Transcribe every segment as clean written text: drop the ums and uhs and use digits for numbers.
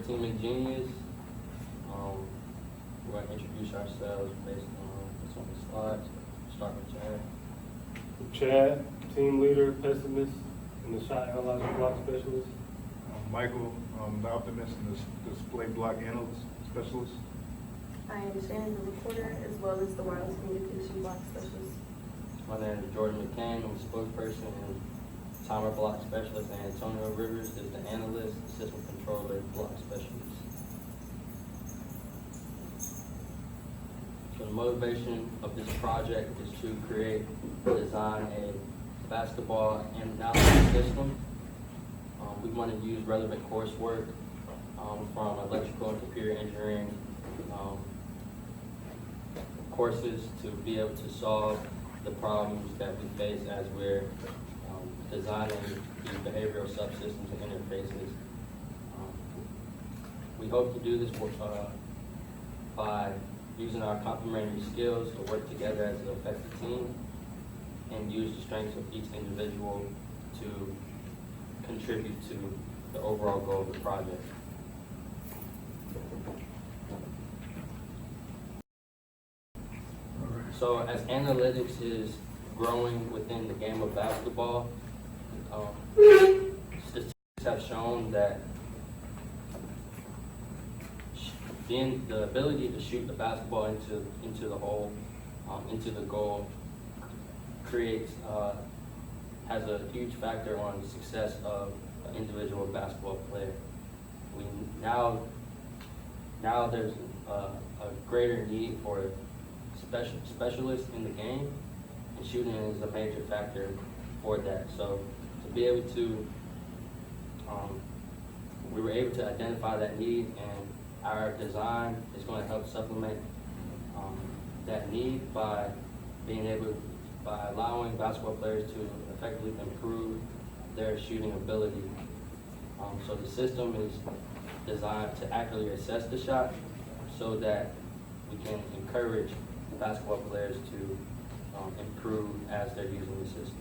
Team Ingenious. We're going to introduce ourselves based on what's on the slides. Start with Chad. Chad, team leader, pessimist, and the shot analyzer block specialist. Michael, the optimist and the display block analyst specialist. I am Shannon, the reporter, as well as the wireless communication block specialist. My name is Jordan McCain. I'm the spokesperson and timer block specialist, and Antonio Rivers is the analyst, system controller, block specialist. So the motivation of this project is to create, design a basketball analysis system. We want to use relevant coursework from electrical and computer engineering courses to be able to solve the problems that we face as we're designing these behavioral subsystems and interfaces. We hope to do this by using our complementary skills to work together as an effective team and use the strengths of each individual to contribute to the overall goal of the project. So as analytics is growing within the game of basketball, statistics have shown that the ability to shoot the basketball into the hole, into the goal, has a huge factor on the success of an individual basketball player. Now there's a greater need for specialists in the game, and shooting is a major factor for that. So to be able to, we were able to identify that need, and our design is going to help supplement that need by allowing basketball players to effectively improve their shooting ability. So the system is designed to accurately assess the shot so that we can encourage basketball players to improve as they're using the system.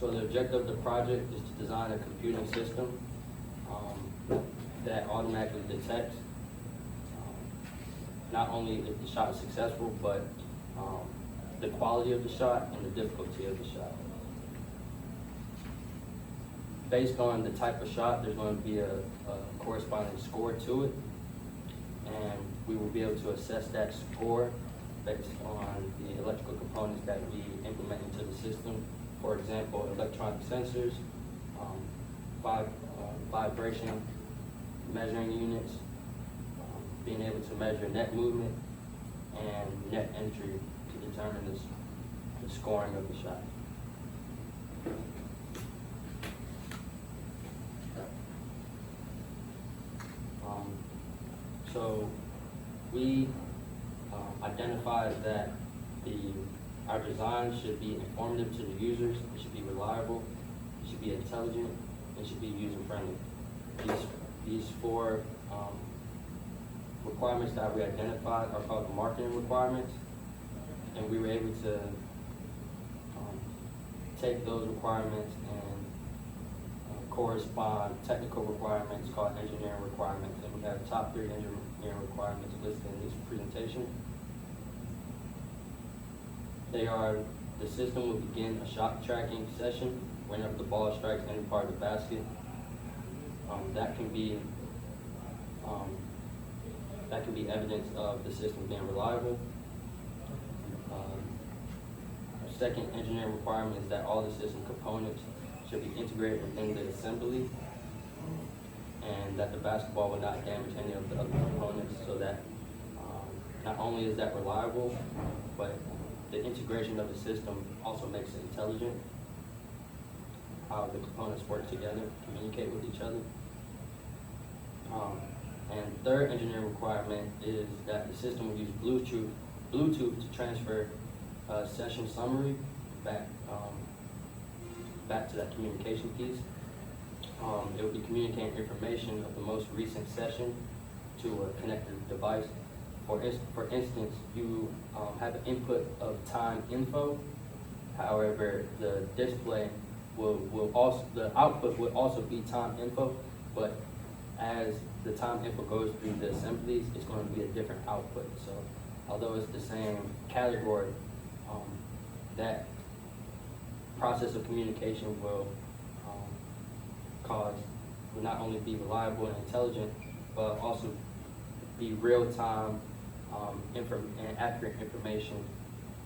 So the objective of the project is to design a computing system that automatically detects not only if the shot is successful, but the quality of the shot and the difficulty of the shot. Based on the type of shot, there's going to be a corresponding score to it, and we will be able to assess that score based on the electrical components that we implement into the system. For example, electronic sensors, vibration measuring units, being able to measure net movement and net entry to determine the scoring of the shot. So we identified that our design should be informative to the users, it should be reliable, it should be intelligent, it should be user-friendly. These four requirements that we identified are called the marketing requirements, and we were able to take those requirements and correspond technical requirements called engineering requirements, and we have top 3 engineering requirements listed in this presentation. They are: the system will begin a shot tracking session whenever the ball strikes any part of the basket. That can be evidence of the system being reliable. Our second engineering requirement is that all the system components should be integrated within the assembly, and that the basketball will not damage any of the other components, so that not only is that reliable, but the integration of the system also makes it intelligent, how the components work together, communicate with each other. And third engineering requirement is that the system will use Bluetooth to transfer session summary back to that communication piece. It will be communicating information of the most recent session to a connected device. For instance, you have an input of time info. However, the display will also, the output will also be time info, but as the time info goes through the assemblies, it's going to be a different output. So although it's the same category, that process of communication will will not only be reliable and intelligent, but also be real-time and accurate information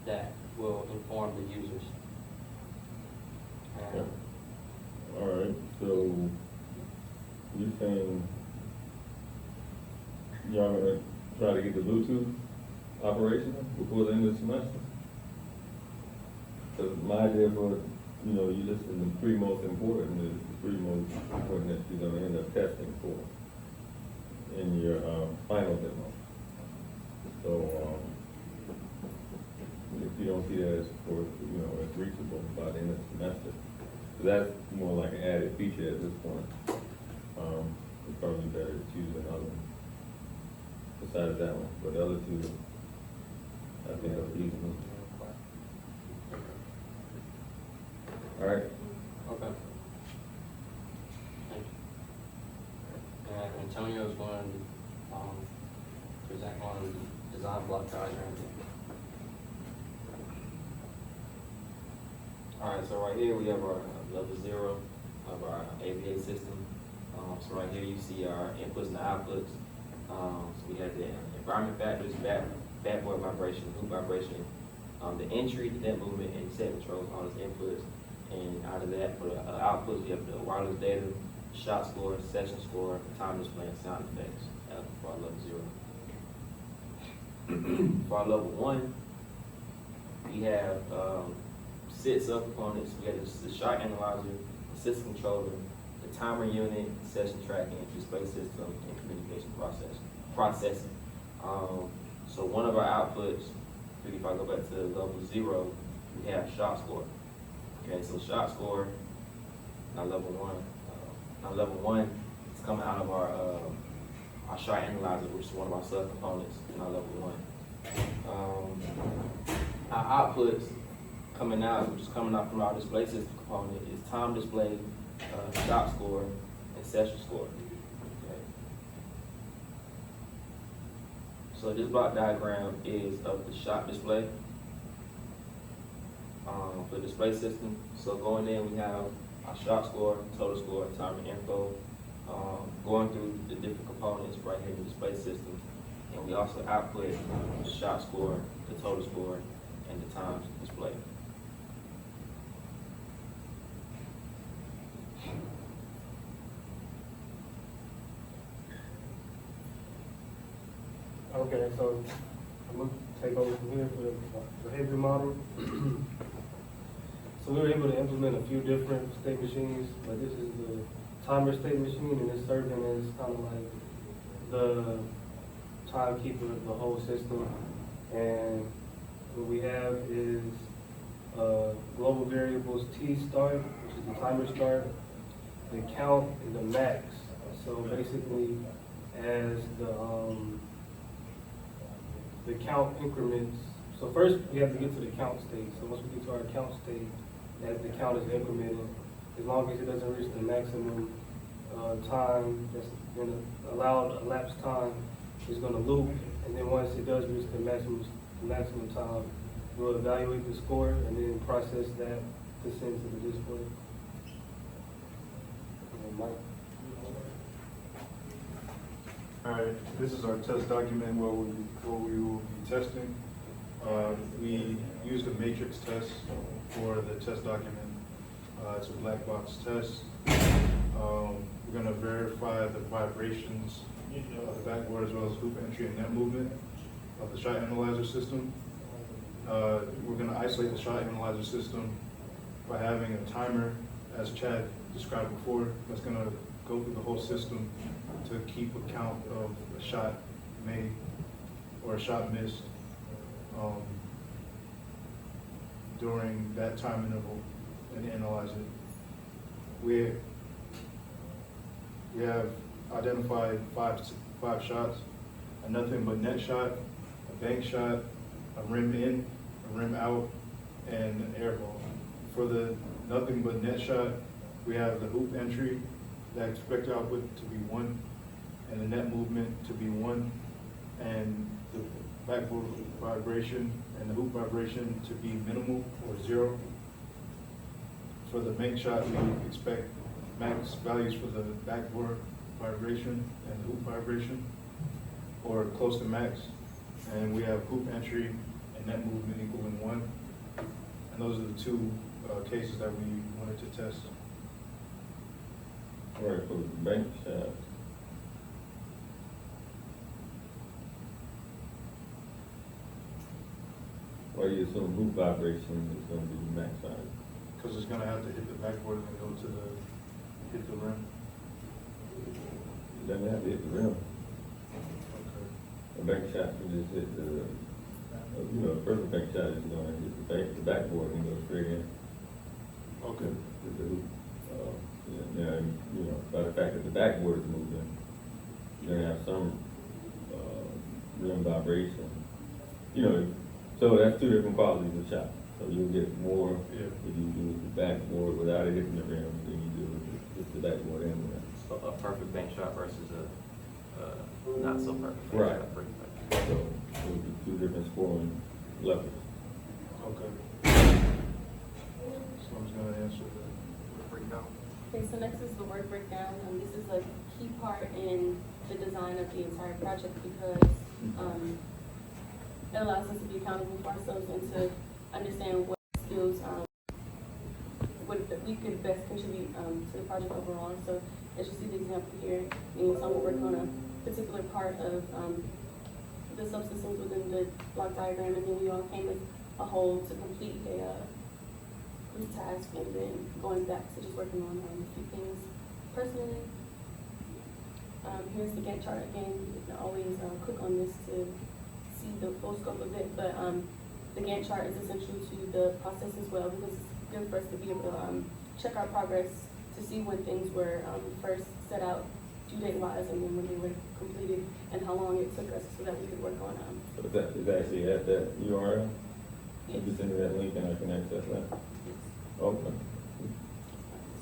that will inform the users. And All right, so you're saying y'all gonna try to get the Bluetooth operational before the end of the semester? Cause my idea for, you know, you listen, the three most important is the three most important that you're gonna end up testing for in your, final demo. So, if you don't see that as, for, you know, as reachable by the end of the semester, so that's more like an added feature at this point. It's probably better to choose another one besides that one, but the other two, I think are feasible. All right. okay. Thank you. And Antonio's going to present on the design block diagram. All right, so right here we have our level 0 of our AVA system. So right here you see our inputs and outputs. So we have the environment factors, backboard vibration, loop vibration, the entry, the net movement, and set controls, all those inputs. And out of that, for the outputs, we have the wireless data, shot score, session score, time display, and sound effects for our level 0. For our level 1, we have 6 subcomponents. We have the shot analyzer, the system controller, the timer unit, session tracking, display system, and communication processing. So one of our outputs, if I go back to level 0, we have shot score. Okay, so shot score, now level 1. Now level 1 is coming out of our shot analyzer, which is one of our subcomponents in our level 1. Our outputs coming out, which is coming out from our display system component, is time display, shot score, and session score. Okay. So this block diagram is of the shot display for the display system. So going in, we have our shot score, total score, timer info, going through the different components right here in the display system. And we also output the shot score, the total score, and the times displayed. Okay, so I'm gonna take over from here for the behavior model. So we were able to implement a few different state machines, but this is the timer state machine, and it's serving as kind of like the timekeeper of the whole system. And what we have is global variables T start, which is the timer start, the count, and the max. So basically, as the count increments. So first we have to get to the count state. So once we get to our count state, as the count is incremented, as long as it doesn't reach the maximum time that's been allowed elapsed time, it's going to loop. And then once it does reach the maximum time, we'll evaluate the score and then process that to send to the display. Mike. All right, this is our test document where we will be testing. We used a matrix test for the test document. It's a black box test. We're going to verify the vibrations of the backboard as well as hoop entry and net movement of the shot analyzer system. We're going to isolate the shot analyzer system by having a timer, as Chad described before, that's going to go through the whole system to keep a count of a shot made or a shot missed during that time interval and analyze it. We have identified five shots: a nothing but net shot, a bank shot, a rim in, a rim out, and an air ball. For the nothing but net shot. We have the hoop entry, that expected output to be 1, and the net movement to be 1, and the backboard vibration and the hoop vibration to be minimal or 0. For the bank shot, we expect max values for the backboard vibration and the hoop vibration, or close to max. And we have hoop entry and net movement equaling 1. And those are the two cases that we wanted to test. All right, for the bank shaft. Why you assume hoop vibration is gonna be max size? Because it's gonna have to hit the backboard and then go to hit the rim. It doesn't have to hit the rim. Okay. A bank shot can just hit the, a perfect bank shot is gonna hit the backboard and go straight in. Okay. With the hoop. Yeah, by the fact that the backboard is moving, you're gonna have some, rim vibration. So that's two different qualities of shot. So you'll get more Yeah. if you do the backboard without it hitting the rim than you do with the backboard and the rim. So a perfect bank shot versus a not so perfect bank Right. shot. Perfect bank shot. So it would be two different scoring levels. Okay. Someone's gonna answer the breakdown. Okay, so next is the work breakdown. This is a key part in the design of the entire project because it allows us to be accountable for ourselves and to understand what skills what we could best contribute to the project overall. So as you see the example here, someone will work on a particular part of the subsystems within the block diagram, and then we all came as a whole to complete a task, and then going back to just working on a few things personally. Here's the Gantt chart again. You can always click on this to see the full scope of it, but the Gantt chart is essential to the process as well because it's good for us to be able to check our progress to see when things were first set out due date wise and then when they were completed and how long it took us so that we could work on So is actually at that URL? yes. You can send me that link and I can access that? Okay.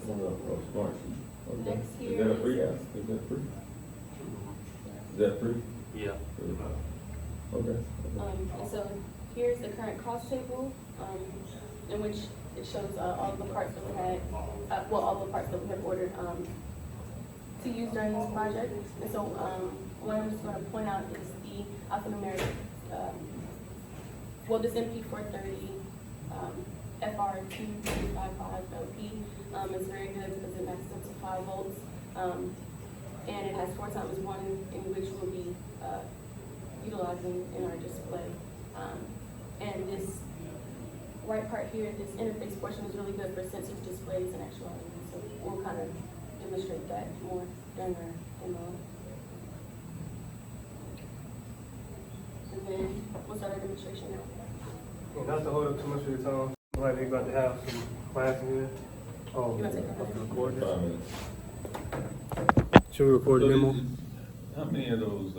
Oh, smart. Okay. Next Is here that a is- free app? Is that free? Is that free? Yeah. Okay. And so here's the current cost table, in which it shows all the parts that we had, all the parts that we have ordered to use during this project. And so what I'm just going to point out is the alphanumeric, this MP430 FR2355 LP is very good because it maxes up to 5 volts. And it has 4 times 1 in which we'll be utilizing in our display. And this right part here, this interface portion is really good for sensors, displays, and actuality. So we'll kind of demonstrate that more during our demo. And then we'll start our demonstration now. And not to hold up too much of your time, like they about to have some class in here. Oh, You wanna take a okay, break? record this. 5 minutes. Should we record the So demo? How many of those